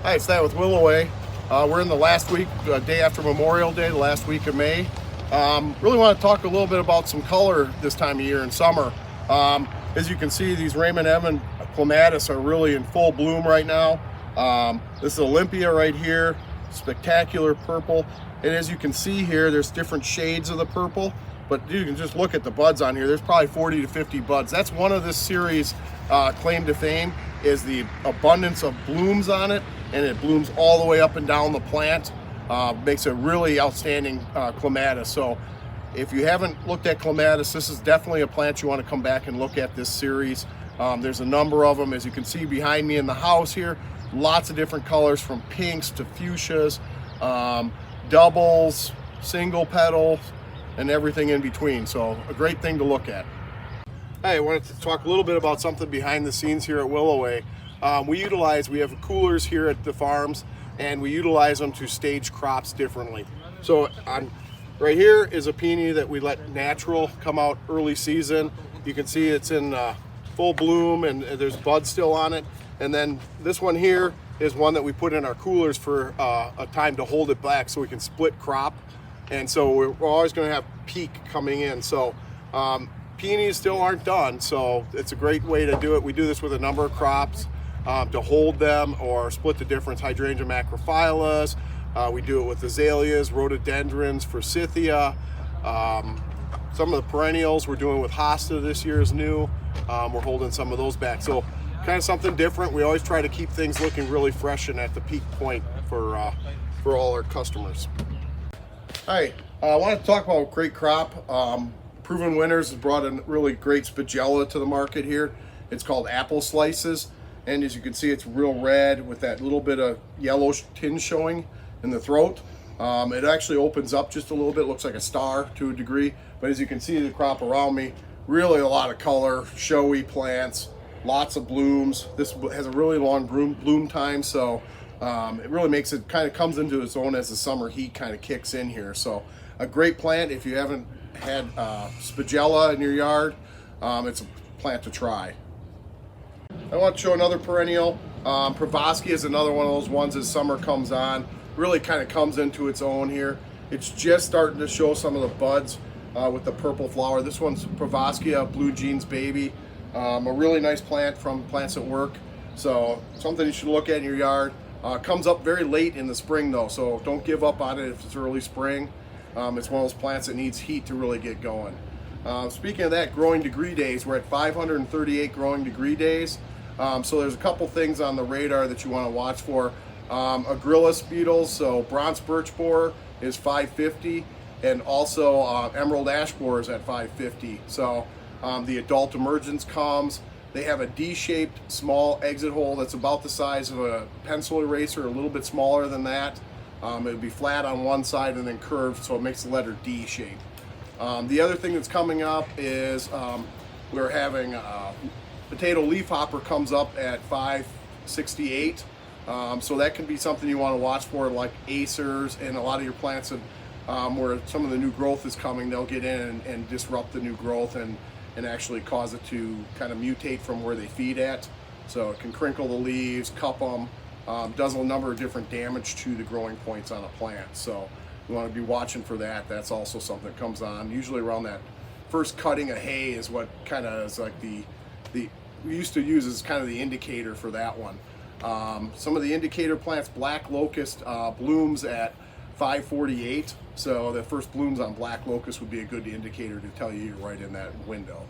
Hi, it's That with Willoway. We're in the last week, day after Memorial Day, the last week of May. Really want to talk a little bit about some color this time of year in summer. As you can see, these Raymond Evan clematis are really in full bloom right now. This is Olympia right here, spectacular purple. And as you can see here, there's different shades of the purple, but you can just look at the buds on here. There's probably 40 to 50 buds. That's one of this series' claim to fame, is the abundance of blooms on it, and it blooms all the way up and down the plant. Makes a really outstanding clematis. So if you haven't looked at clematis, this is definitely a plant you want to come back and look at this series. There's a number of them, as you can see behind me in the house here. Lots of different colors, from pinks to fuchsias, doubles, single petals, and everything in between. So a great thing to look at. Hey, I wanted to talk a little bit about something behind the scenes here at Willoway. We have coolers here at the farms, and we utilize them to stage crops differently. So right here is a peony that we let natural come out early season. You can see it's in full bloom, and there's buds still on it. And then this one here is one that we put in our coolers for a time to hold it back so we can split crop. And so we're always going to have peak coming in. So peonies still aren't done, so it's a great way to do it. We do this with a number of crops to hold them or split the difference. Hydrangea macrophyllus, we do it with azaleas, rhododendrons, forsythia, some of the perennials we're doing with hosta this year is new. We're holding some of those back, so kind of something different. We always try to keep things looking really fresh and at the peak point for all our customers. Hi, I want to talk about great crop. Proven Winners has brought a really great spigella to the market here. It's called Apple Slices, and as you can see, it's real red with that little bit of yellow tinge showing in the throat. It actually opens up just a little bit, looks like a star to a degree, but as you can see the crop around me, really a lot of color, showy plants, lots of blooms. This has a really long bloom time, so it really makes it kind of comes into its own as the summer heat kind of kicks in here. So a great plant if you haven't had spigella in your yard. It's a plant to try. I want to show another perennial. Pravosky is another one of those ones as summer comes on, really kind of comes into its own here. It's just starting to show some of the buds with the purple flower. This one's Pravosky, Blue Jeans Baby. A really nice plant from Plants at Work. So something you should look at in your yard. Comes up very late in the spring though, so don't give up on it if it's early spring. It's one of those plants that needs heat to really get going. Speaking of that, growing degree days, we're at 538 growing degree days. So there's a couple things on the radar that you want to watch for. Agrillis beetles, so bronze birch borer is 550, and also emerald ash borer is at 550. So the adult emergence comes. They have a D-shaped small exit hole that's about the size of a pencil eraser, a little bit smaller than that. It would be flat on one side and then curved, so it makes the letter D shape. The other thing that's coming up is we're having potato leafhopper comes up at 568. So that can be something you want to watch for, like acers and a lot of your plants where some of the new growth is coming. They'll get in and disrupt the new growth and actually cause it to kind of mutate from where they feed at. So it can crinkle the leaves, cup them. Does a number of different damage to the growing points on a plant. So you want to be watching for that. That's also something that comes on usually around that first cutting of hay is what kind of is like the we used to use as kind of the indicator for that one. Some of the indicator plants, black locust blooms at 548. So the first blooms on black locust would be a good indicator to tell you you're right in that window.